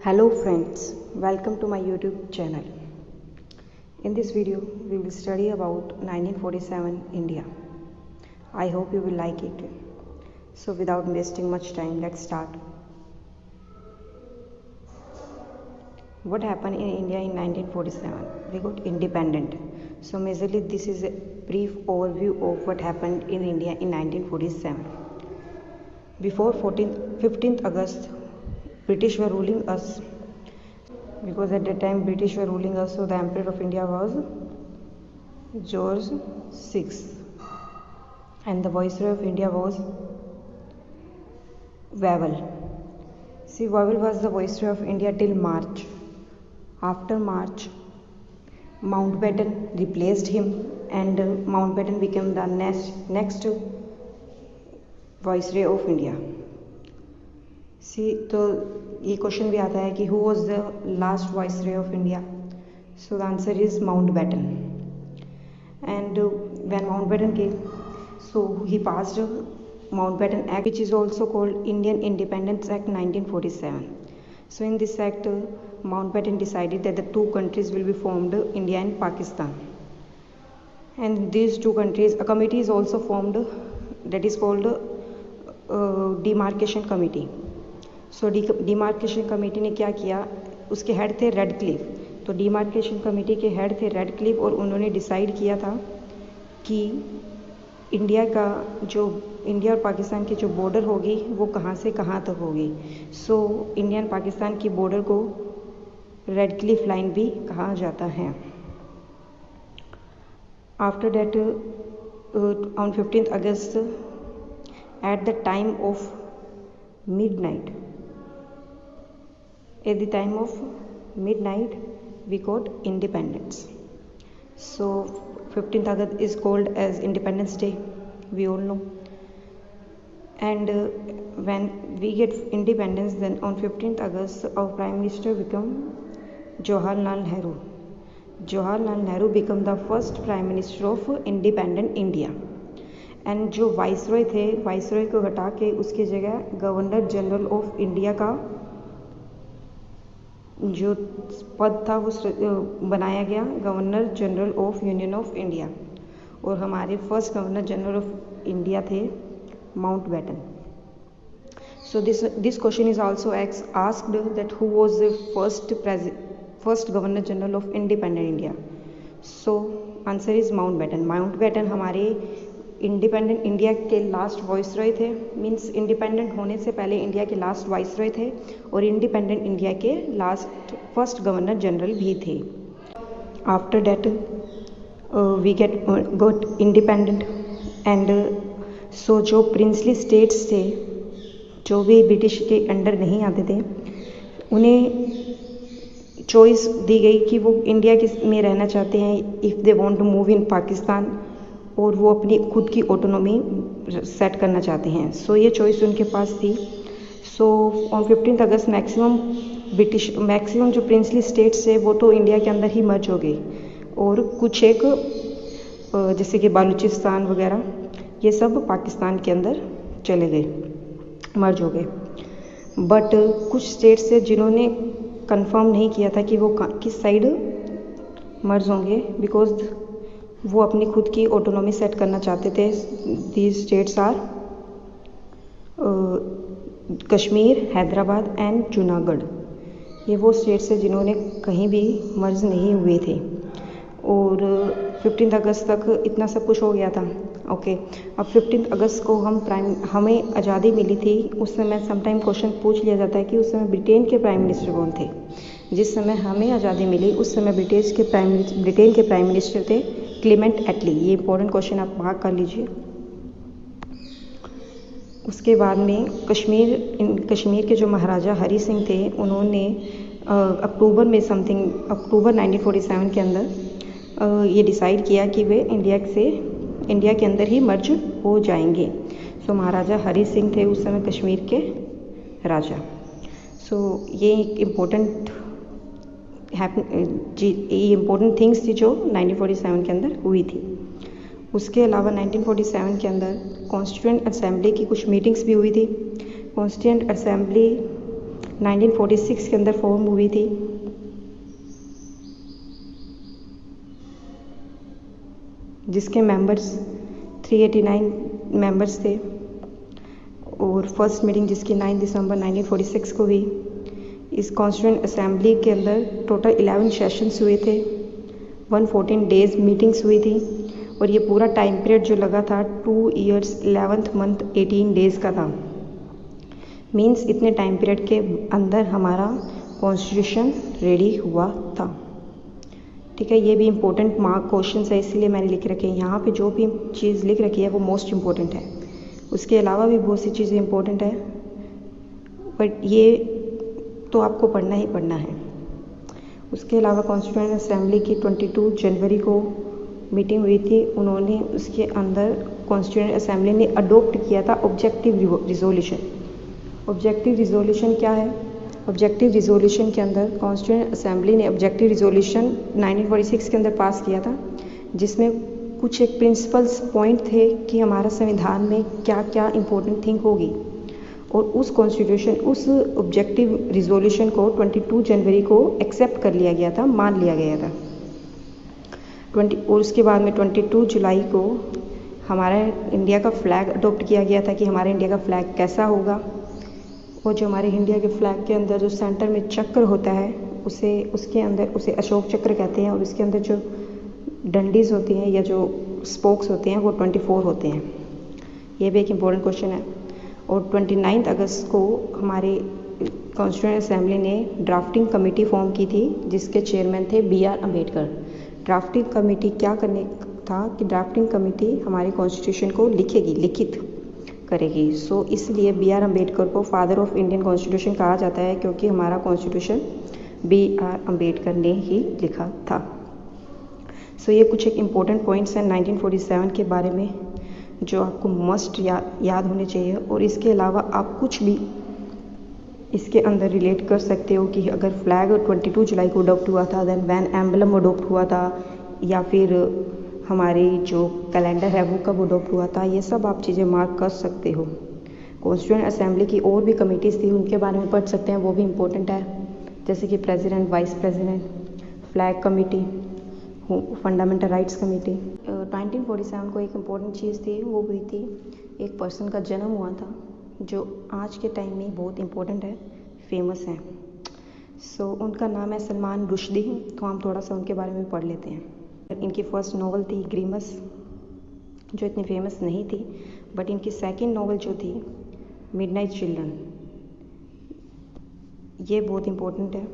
Hello friends, welcome to my YouTube channel. In this video, we will study about 1947 India. I hope you will like it. So without wasting much time, let's start. What happened in India in 1947? We got independent. So majorly this is a brief overview of what happened in India in 1947. Before 15th August, British were ruling us, because at that time British were ruling us, so the Emperor of India was George VI and the Viceroy of India was Wavell. See, Wavell was the Viceroy of India till March. After March, Mountbatten replaced him and Mountbatten became the next Viceroy of India. सी तो ये question भी आता है कि who was the last viceroy of India. So the answer is Mountbatten. And when Mountbatten came, so he passed Mountbatten act which is also called Indian independence act 1947. So in this act, Mountbatten decided that the two countries will be formed, India and Pakistan. And these two countries, a committee is also formed that is called demarcation committee. So demarcation committee ने क्या किया, उसके head थे Radcliffe. तो demarcation committee के head थे Radcliffe और उन्होंने डिसाइड किया था कि इंडिया और पाकिस्तान की जो बॉर्डर होगी वो कहाँ से कहाँ तक होगी. सो इंडिया और पाकिस्तान की बॉर्डर को रेडक्लिफ लाइन भी कहा जाता है. After that on 15th August at the time of midnight we got independence. So 15th August is called as Independence Day, we all know. And when we get independence, then on 15th August our prime minister become Jawaharlal Nehru. Jawaharlal Nehru become the first prime minister of independent India. And जो viceroy थे, viceroy को हटा के उसकी जगह governor general of India का जो पद था वो बनाया गया, governor general of union of India. और हमारे first governor general of India थे Mountbatten. So this question is also asked that who was the first governor general of independent India. So answer is Mountbatten. Mountbatten हमारे independent India के last viceroy थे, means independent होने से पहले India के last viceroy थे और independent India के लास्ट फर्स्ट गवर्नर जनरल भी थे. After that we got independent and so जो प्रिंसली स्टेट्स थे, जो भी ब्रिटिश के अंडर नहीं आते थे, उन्हें चॉइस दी गई कि वो इंडिया में रहना चाहते हैं if they want to move in Pakistan, और वो अपनी खुद की ऑटोनॉमी सेट करना चाहते हैं. सो ये चॉइस उनके पास थी. So on 15th August maximum जो प्रिंसली स्टेट्स थे वो तो इंडिया के अंदर ही मर्ज हो गई, और कुछ एक जैसे कि बालूचिस्तान वगैरह ये सब पाकिस्तान के अंदर चले गए, मर्ज हो गए. बट कुछ स्टेट्स थे जिन्होंने कंफर्म नहीं किया था कि वो किस साइड मर्ज होंगे, बिकॉज वो अपनी खुद की ऑटोनॉमी सेट करना चाहते थे. These states are Kashmir, Hyderabad and Junagadh. ये वो स्टेट्स हैं जिन्होंने कहीं भी मर्ज नहीं हुए थे. और 15th अगस्त तक इतना सब कुछ हो गया था. ओके, अब 15th अगस्त को हमें आज़ादी मिली थी. उस समय समटाइम क्वेश्चन पूछ लिया जाता है कि उस समय ब्रिटेन के प्राइम मिनिस्टर कौन थे. जिस समय हमें आज़ादी मिली उस समय ब्रिटेन के प्राइम मिनिस्टर थे क्लेमेंट एटली. ये इंपॉर्टेंट क्वेश्चन आप मार्क कर लीजिए. उसके बाद में कश्मीर के जो महाराजा हरी सिंह थे, उन्होंने अक्टूबर 1947 के अंदर ये डिसाइड किया कि वे इंडिया के अंदर ही मर्ज हो जाएंगे. सो महाराजा हरी सिंह थे उस समय कश्मीर के राजा. सो ये एक इम्पोर्टेंट थिंग्स थी जो 1947 के अंदर हुई थी. उसके अलावा 1947 के अंदर कॉन्स्टिट्यूएंट असेंबली की कुछ मीटिंग्स भी हुई थी. कॉन्स्टिट्यूएंट असेंबली 1946 के अंदर फॉर्म हुई थी। जिसके मेंबर्स 389 मेंबर्स थे और फर्स्ट मीटिंग जिसकी 9 दिसंबर 1946 को हुई। इस कॉन्स्टिट्यूएंट असेंबली के अंदर टोटल 11 सेशंस हुए थे, 114 डेज मीटिंग्स हुई थी और ये पूरा टाइम पीरियड जो लगा था 2 years 11th month 18 days का था। मीन्स इतने टाइम पीरियड के अंदर हमारा कॉन्स्टिट्यूशन रेडी हुआ था। ठीक है, ये भी इम्पोर्टेंट मार्क क्वेश्चन है इसलिए मैंने लिख रखे हैं। यहाँ पे जो भी चीज़ लिख रखी है वो मोस्ट इम्पोर्टेंट है, उसके अलावा भी बहुत सी चीज़ें इम्पोर्टेंट है, बट ये तो आपको पढ़ना ही पढ़ना है। उसके अलावा कॉन्स्टिट्यूएंट असेंबली की 22 जनवरी को मीटिंग हुई थी। उन्होंने उसके अंदर कॉन्स्टिट्यूएंट असेंबली ने अडोप्ट किया था ऑब्जेक्टिव रिजोल्यूशन। ऑब्जेक्टिव रिजोल्यूशन क्या है? ऑब्जेक्टिव रिजोल्यूशन के अंदर कॉन्स्टिट्यूएंट असेंबली ने ऑब्जेक्टिव रिजोल्यूशन 1946 के अंदर पास किया था, जिसमें कुछ एक प्रिंसिपल्स पॉइंट थे कि हमारा संविधान में क्या क्या इम्पोर्टेंट थिंग होगी, और उस कॉन्स्टिट्यूशन उस ऑब्जेक्टिव रिजोल्यूशन को 22 जनवरी को एक्सेप्ट कर लिया गया था, मान लिया गया था। और उसके बाद में 22 जुलाई को हमारा इंडिया का फ्लैग अडोप्ट किया गया था कि हमारे इंडिया का फ्लैग कैसा होगा। और जो हमारे इंडिया के फ्लैग के अंदर जो सेंटर में चक्र होता है उसके अंदर उसे अशोक चक्र कहते हैं, और उसके अंदर जो डंडीज होती हैं या जो स्पोक्स होते हैं वो 24 होते हैं। ये भी एक इम्पोर्टेंट क्वेश्चन है। और 29 अगस्त को हमारे कॉन्स्टिट्यूएंट असेंबली ने ड्राफ्टिंग कमेटी फॉर्म की थी, जिसके चेयरमैन थे BR अम्बेडकर। ड्राफ्टिंग कमेटी क्या करने था कि ड्राफ्टिंग कमेटी हमारे कॉन्स्टिट्यूशन को लिखित करेगी। सो इसलिए BR अम्बेडकर को फादर ऑफ इंडियन कॉन्स्टिट्यूशन कहा जाता है, क्योंकि हमारा कॉन्स्टिट्यूशन BR अम्बेडकर ने ही लिखा था। सो ये कुछ एक इम्पोर्टेंट पॉइंट्स हैं 1947 के बारे में जो आपको मस्ट याद होने चाहिए। और इसके अलावा आप कुछ भी इसके अंदर रिलेट कर सकते हो कि अगर फ्लैग 22 जुलाई को अडोप्ट हुआ था, देन वैन एम्बलम अडोप्ट हुआ था, या फिर हमारी जो कैलेंडर है वो कब अडोप्ट हुआ था, ये सब आप चीज़ें मार्क कर सकते हो। कॉन्स्टिट्यूएंट असेंबली की और भी कमेटीज़ थी, उनके बारे में पढ़ सकते हैं, वो भी इम्पोर्टेंट है, जैसे कि president, vice president, flag committee, fundamental rights committee. 1947 को एक इम्पोर्टेंट चीज़ थी, वो हुई थी एक पर्सन का जन्म हुआ था जो आज के टाइम में बहुत इम्पोर्टेंट है, फेमस है। सो उनका नाम है सलमान रुश्दी। तो हम थोड़ा सा उनके बारे में पढ़ लेते हैं। इनकी फर्स्ट नॉवल थी ग्रीमस, जो इतनी फेमस नहीं थी, बट इनकी सेकंड नॉवल जो थी मिडनाइट चिल्ड्रन, ये बहुत इम्पोर्टेंट है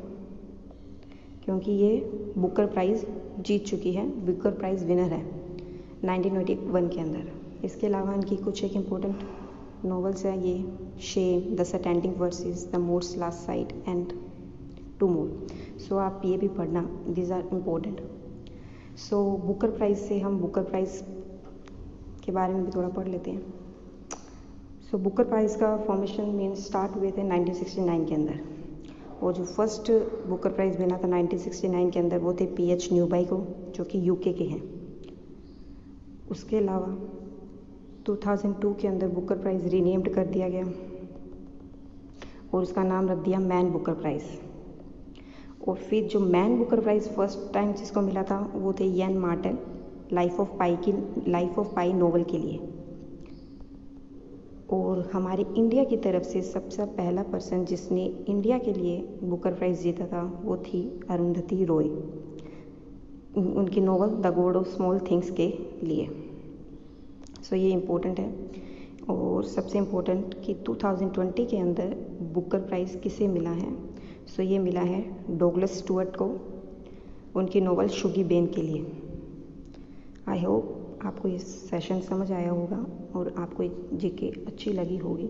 क्योंकि ये बुकर प्राइज़ जीत चुकी है, बुकर प्राइज़ विनर है 1981 के अंदर। इसके अलावा इनकी कुछ एक इम्पोर्टेंट नॉवेल्स हैं, ये shame, the satanic verses, the moor's last sigh and two more. So आप ये भी पढ़ना, these are important. So Booker prize से हम बुकर प्राइज़ के बारे में भी थोड़ा पढ़ लेते हैं। सो बुकर प्राइज़ का फॉर्मेशन मीन स्टार्ट हुए थे 1969 के अंदर, और जो फर्स्ट बुकर प्राइज़ मिला था 1969 के अंदर वो थे PH न्यूबाई को, जो कि UK के हैं। उसके अलावा 2002 के अंदर बुकर प्राइज़ रीनेम्ड कर दिया गया और उसका नाम रख दिया मैन बुकर प्राइज़। और फिर जो Man Booker prize first time जिसको मिला था वो थे Yann Martin, life of Pi novel के लिए। और हमारी इंडिया की तरफ से सबसे पहला पर्सन जिसने इंडिया के लिए बुकर प्राइज़ जीता था वो थी अरुंधति रॉय, उनकी novel the God of small things के लिए। सो ये इम्पोर्टेंट है। और सबसे इम्पोर्टेंट कि 2020 के अंदर बुकर प्राइज़ किसे मिला है, सो ये मिला है डोगलस स्टुअर्ट को, उनकी नोवेल शुगी बेन के लिए। आई होप आपको ये सेशन समझ आया होगा और आपको जीके अच्छी लगी होगी।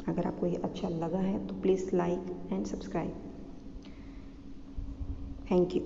अगर आपको ये अच्छा लगा है तो please like and subscribe. Thank you.